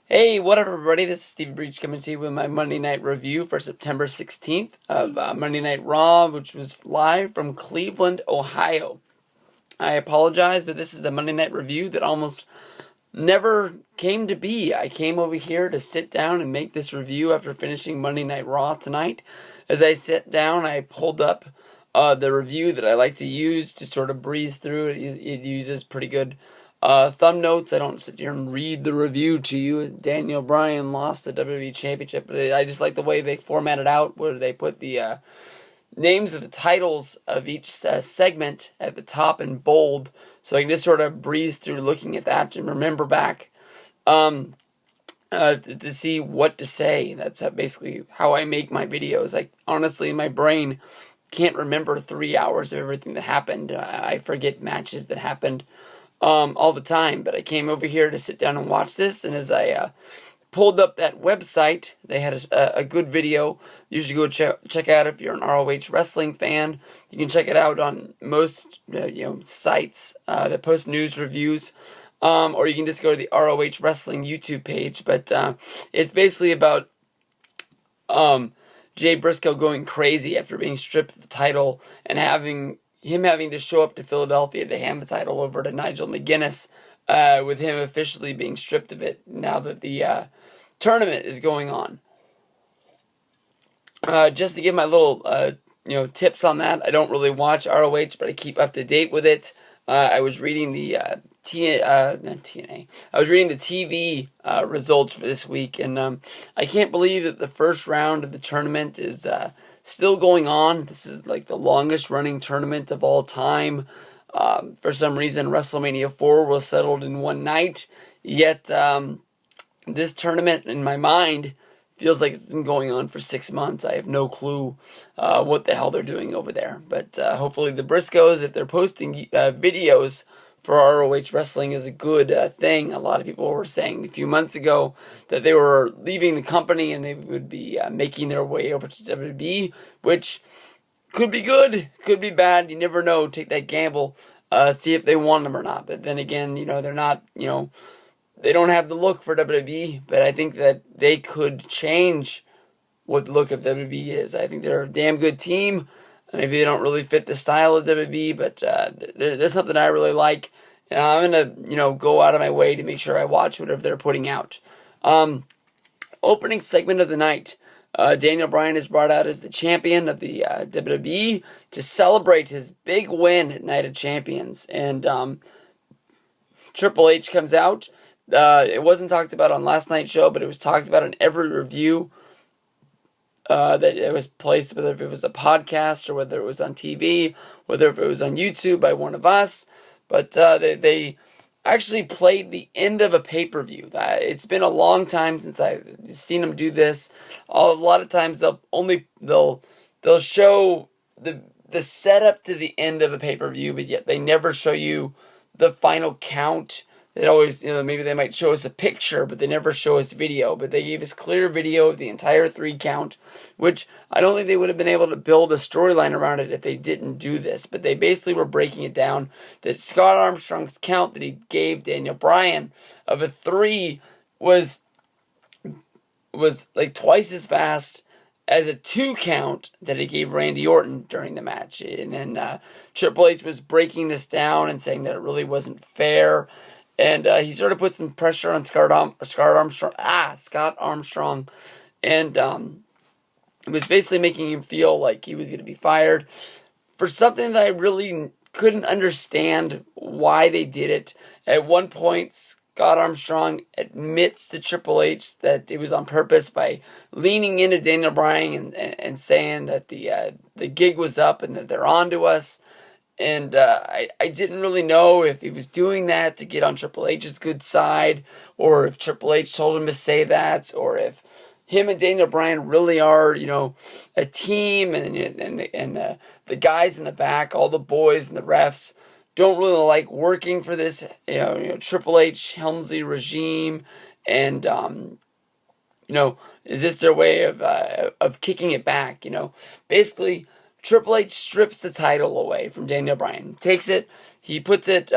Hey, what up, everybody? This is Steve Breach coming to you with my Monday night review for September 16th of Monday Night Raw, which was live from Cleveland, Ohio. I apologize, but this is a Monday night review that almost never came to be. I came over here to sit down and make this review after finishing Monday Night Raw tonight. As I sat down, I pulled up the review that I like to use to sort of breeze through. It uses pretty good thumb notes. I don't sit here and read the review to you. Daniel Bryan lost the WWE Championship, but I just like the way they format it out, where they put the names of the titles of each segment at the top in bold, so I can just sort of breeze through looking at that and remember back to see what to say. That's basically how I make my videos. Like, honestly, my brain can't remember 3 hours of everything that happened. I forget matches that happened all the time, but I came over here to sit down and watch this, and as I pulled up that website, they had a good video. You should go check out if you're an ROH wrestling fan. You can check it out on most sites that post news reviews, or you can just go to the ROH wrestling YouTube page. But it's basically about Jay Briscoe going crazy after being stripped of the title and having to show up to Philadelphia to hand the title over to Nigel McGuinness, with him officially being stripped of it now that the tournament is going on. Just to give my little tips on that, I don't really watch ROH, but I keep up to date with it. I was reading the not TNA. I was reading the TV results for this week, and I can't believe that the first round of the tournament is still going on. This is like the longest running tournament of all time. For some reason, WrestleMania 4 was settled in one night, yet this tournament, in my mind, feels like it's been going on for 6 months. I have no clue what the hell they're doing over there. But hopefully the Briscoes, if they're posting videos for ROH Wrestling, is a good thing. A lot of people were saying a few months ago that they were leaving the company and they would be making their way over to WWE, which could be good, could be bad. You never know. Take that gamble, see if they want them or not. But then again, they're not, they don't have the look for WWE, but I think that they could change what the look of WWE is. I think they're a damn good team. Maybe they don't really fit the style of WWE, but there's something I really like. And I'm going to, go out of my way to make sure I watch whatever they're putting out. Opening segment of the night. Daniel Bryan is brought out as the champion of the WWE to celebrate his big win at Night of Champions. And Triple H comes out. It wasn't talked about on last night's show, but it was talked about in every review that it was placed, whether if it was a podcast or whether it was on TV, whether if it was on YouTube by one of us. But they actually played the end of a pay-per-view. It's been a long time since I've seen them do this. A lot of times they'll show the setup to the end of a pay-per-view, but yet they never show you the final count. It always, maybe they might show us a picture, but they never show us video. But they gave us clear video of the entire 3 count, which I don't think they would have been able to build a storyline around it if they didn't do this. But they basically were breaking it down that Scott Armstrong's count that he gave Daniel Bryan of a 3 was like twice as fast as a 2 count that he gave Randy Orton during the match. And then Triple H was breaking this down and saying that it really wasn't fair. And he sort of put some pressure on Scott Armstrong, and it was basically making him feel like he was going to be fired for something that I really couldn't understand why they did it. At one point, Scott Armstrong admits to Triple H that it was on purpose by leaning into Daniel Bryan and saying that the gig was up and that they're on to us. And I didn't really know if he was doing that to get on Triple H's good side, or if Triple H told him to say that, or if him and Daniel Bryan really are, a team, and the guys in the back, all the boys and the refs, don't really like working for this, Triple H Helmsley regime, and is this their way of kicking it back? Basically, Triple H strips the title away from Daniel Bryan. Takes it, he puts it,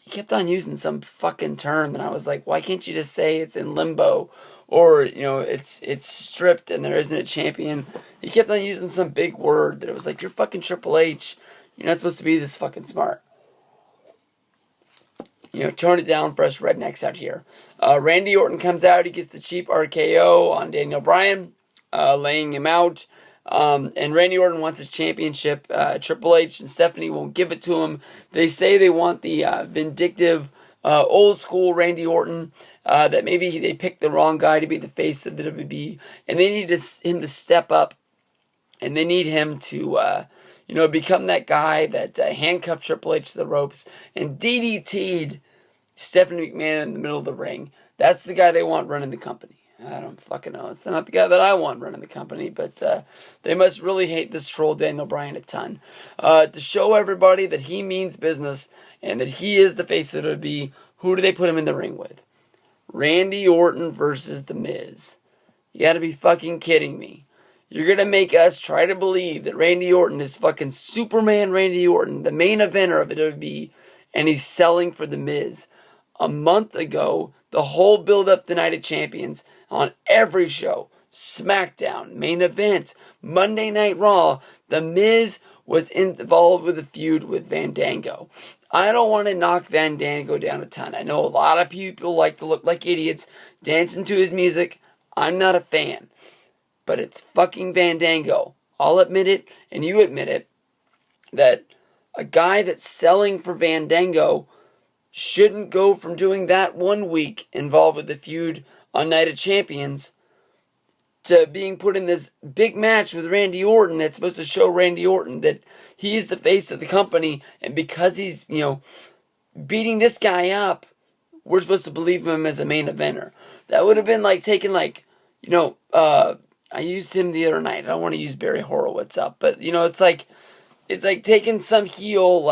he kept on using some fucking term, and I was like, why can't you just say it's in limbo, or it's stripped and there isn't a champion? He kept on using some big word that it was like, you're fucking Triple H. You're not supposed to be this fucking smart. Tone it down for us rednecks out here. Randy Orton comes out. He gets the cheap RKO on Daniel Bryan, laying him out. And Randy Orton wants his championship. Triple H and Stephanie won't give it to him. They say they want the vindictive, old school Randy Orton. That maybe they picked the wrong guy to be the face of the WWE. And they need him to step up. And they need him to become that guy that handcuffed Triple H to the ropes and DDT'd Stephanie McMahon in the middle of the ring. That's the guy they want running the company. I don't fucking know. It's not the guy that I want running the company, but they must really hate this troll Daniel Bryan a ton. To show everybody that he means business and that he is the face that it would be, who do they put him in the ring with? Randy Orton versus The Miz. You gotta be fucking kidding me. You're going to make us try to believe that Randy Orton is fucking Superman Randy Orton, the main eventer of the WWE, and he's selling for The Miz. A month ago, the whole build-up to Night of Champions on every show, SmackDown, main event, Monday Night Raw, The Miz was involved with a feud with Fandango. I don't want to knock Fandango down a ton. I know a lot of people like to look like idiots dancing to his music. I'm not a fan. But it's fucking Fandango. I'll admit it, and you admit it, that a guy that's selling for Fandango shouldn't go from doing that 1 week involved with the feud on Night of Champions to being put in this big match with Randy Orton that's supposed to show Randy Orton that he's the face of the company, and because he's, beating this guy up, we're supposed to believe him as a main eventer. That would have been like taking I used him the other night. I don't want to use Barry Horowitz up, but it's like taking some heel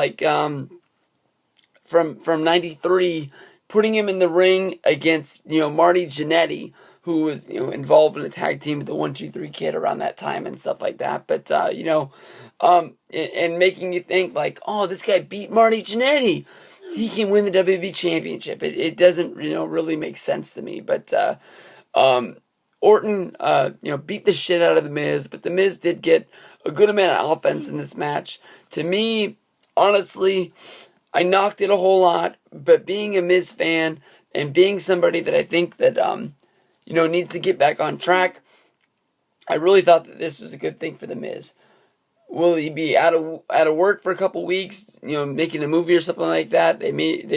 from '93, putting him in the ring against Marty Jannetty, who was involved in a tag team with the 1-2-3 Kid around that time and stuff like that. But and making you think like, oh, this guy beat Marty Jannetty, he can win the WWE Championship. It doesn't really make sense to me. But Orton, beat the shit out of The Miz, but The Miz did get a good amount of offense in this match. To me, honestly, I knocked it a whole lot, but being a Miz fan and being somebody that I think that, needs to get back on track, I really thought that this was a good thing for The Miz. Will he be out of work for a couple weeks, making a movie or something like that? They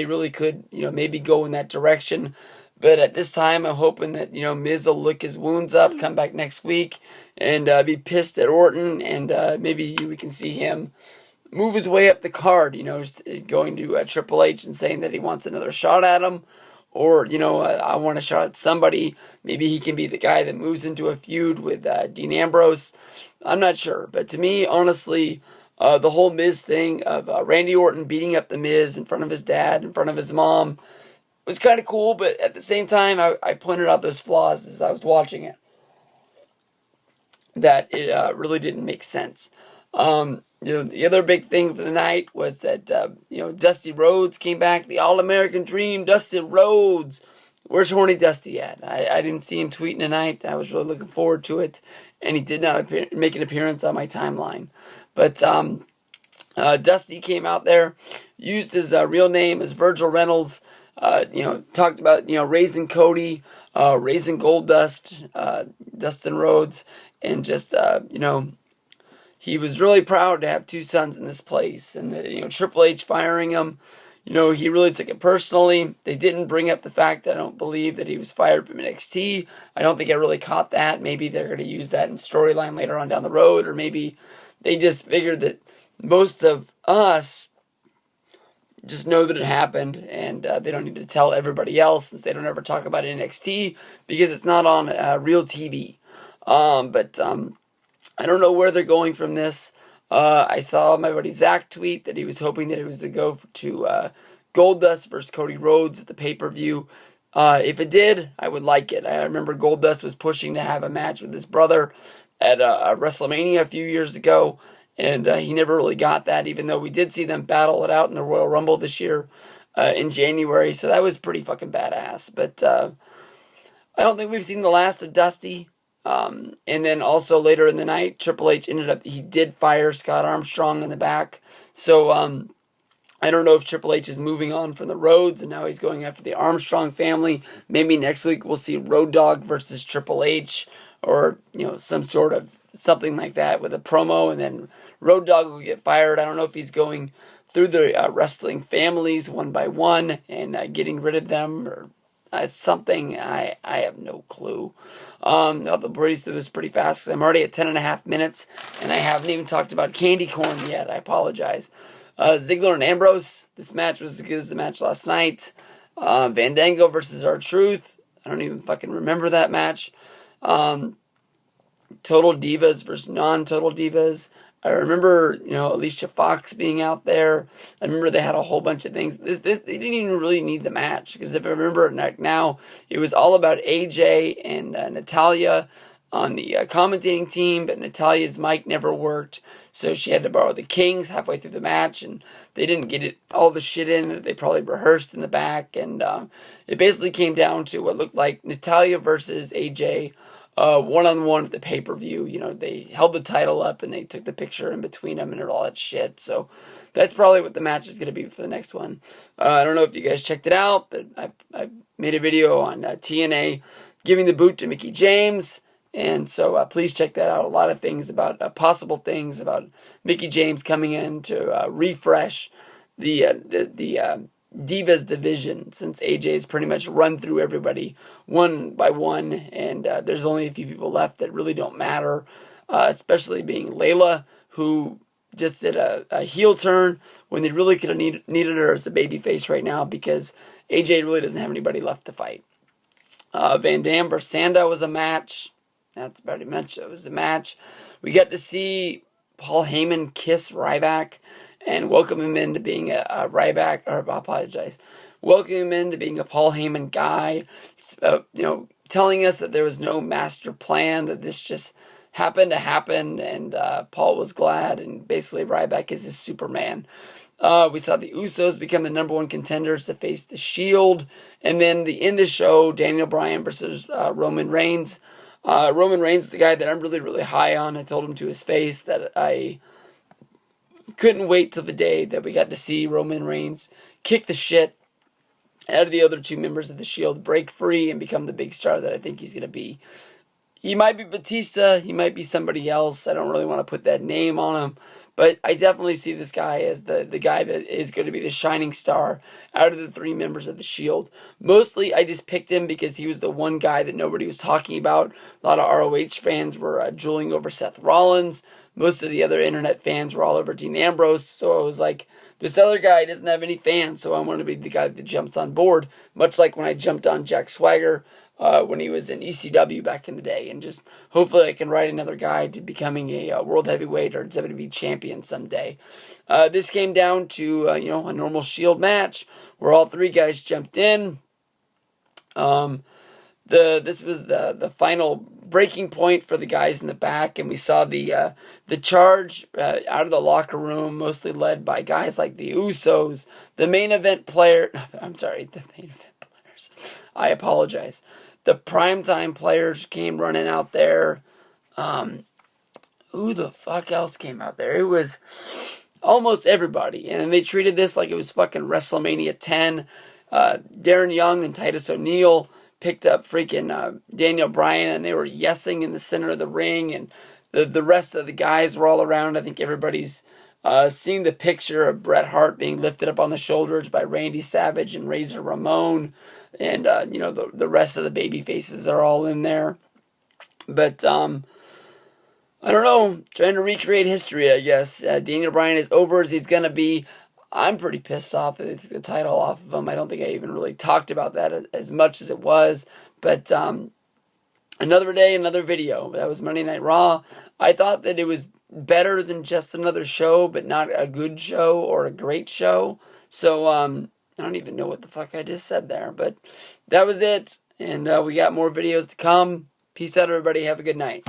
really could, maybe go in that direction. But at this time, I'm hoping that, Miz will lick his wounds up, come back next week, and be pissed at Orton, and maybe we can see him move his way up the card, going to Triple H and saying that he wants another shot at him, or, I want a shot at somebody. Maybe he can be the guy that moves into a feud with Dean Ambrose. I'm not sure. But to me, honestly, the whole Miz thing of Randy Orton beating up The Miz in front of his dad, in front of his mom, was kind of cool, but at the same time, I pointed out those flaws as I was watching it. That it really didn't make sense. The other big thing for the night was that, Dusty Rhodes came back. The All-American Dream, Dusty Rhodes. Where's Horny Dusty at? I didn't see him tweeting tonight. I was really looking forward to it. And he did not make an appearance on my timeline. But Dusty came out there, used his real name as Virgil Reynolds. Talked about, raising Cody, raising Goldust, Dustin Rhodes, and just, he was really proud to have two sons in this place. And, Triple H firing him, he really took it personally. They didn't bring up the fact that I don't believe that he was fired from NXT. I don't think I really caught that. Maybe they're going to use that in storyline later on down the road, or maybe they just figured that most of us just know that it happened, and they don't need to tell everybody else, since they don't ever talk about it in NXT, because it's not on real TV. But I don't know where they're going from this. I saw my buddy Zach tweet that he was hoping that it was to go to Goldust versus Cody Rhodes at the pay-per-view. If it did, I would like it. I remember Goldust was pushing to have a match with his brother at WrestleMania a few years ago, and he never really got that, even though we did see them battle it out in the Royal Rumble this year. in January, so that was pretty fucking badass. But I don't think we've seen the last of Dusty. And then also later in the night, Triple H he did fire Scott Armstrong in the back. So I don't know if Triple H is moving on from the Rhodes and now he's going after the Armstrong family. Maybe next week we'll see Road Dogg versus Triple H, or some sort of something like that with a promo, and then Road Dogg will get fired. I don't know if he's going through the wrestling families one by one and getting rid of them, or something. I have no clue. I'll breeze through this pretty fast because I'm already at 10.5 minutes and I haven't even talked about Candy Corn yet. I apologize. Ziggler and Ambrose. This match was as good as the match last night. Fandango versus R-Truth. I don't even fucking remember that match. Total Divas versus non-Total Divas. I remember, Alicia Fox being out there. I remember they had a whole bunch of things. They didn't even really need the match, because if I remember it now, it was all about AJ and Natalya on the commentating team, but Natalia's mic never worked, so she had to borrow the Kings halfway through the match, and they didn't get all the shit in that they probably rehearsed in the back, and it basically came down to what looked like Natalya versus AJ one-on-one at the pay-per-view. They held the title up and they took the picture in between them and all that shit. So that's probably what the match is going to be for the next one. I don't know if you guys checked it out, but I made a video on TNA giving the boot to Mickie James. And so please check that out. A lot of things about possible things about Mickie James coming in to refresh the Divas division, since AJ's pretty much run through everybody one by one, and there's only a few people left that really don't matter, especially being Layla, who just did a heel turn when they really could have needed her as a babyface right now, because AJ really doesn't have anybody left to fight. Van Dam versus Sandow was a match. That's already mentioned. It was a match. We got to see Paul Heyman kiss Ryback and welcome him into being a Ryback, or I apologize, welcome him into being a Paul Heyman guy, telling us that there was no master plan, that this just happened to happen, and Paul was glad, and basically Ryback is his Superman. We saw the Usos become the number one contenders to face the Shield, and then in the show, Daniel Bryan versus Roman Reigns. Roman Reigns is the guy that I'm really, really high on. I told him to his face that I couldn't wait till the day that we got to see Roman Reigns kick the shit out of the other two members of the Shield, break free, and become the big star that I think he's going to be. He might be Batista, he might be somebody else. I don't really want to put that name on him, but I definitely see this guy as the guy that is going to be the shining star out of the three members of the Shield. Mostly, I just picked him because he was the one guy that nobody was talking about. A lot of ROH fans were drooling over Seth Rollins. Most of the other internet fans were all over Dean Ambrose. So I was like, this other guy doesn't have any fans, so I want to be the guy that jumps on board. Much like when I jumped on Jack Swagger when he was in ECW back in the day. And just hopefully I can write another guy to becoming a world heavyweight or WWE champion someday. This came down to a normal Shield match where all three guys jumped in. This was the final breaking point for the guys in the back, and we saw the charge out of the locker room, mostly led by guys like the Usos, the main event player. I'm sorry, the main event players. I apologize. The primetime players came running out there. Who the fuck else came out there? It was almost everybody, and they treated this like it was fucking WrestleMania 10. Darren Young and Titus O'Neil picked up freaking Daniel Bryan, and they were yesing in the center of the ring, and the rest of the guys were all around. I think everybody's seeing the picture of Bret Hart being lifted up on the shoulders by Randy Savage and Razor Ramon, and the rest of the baby faces are all in there. But I don't know, trying to recreate history, I guess. Daniel Bryan is over as he's gonna be. I'm pretty pissed off that they took the title off of him. I don't think I even really talked about that as much as it was. But another day, another video. That was Monday Night Raw. I thought that it was better than just another show, but not a good show or a great show. So I don't even know what the fuck I just said there. But that was it. And we got more videos to come. Peace out, everybody. Have a good night.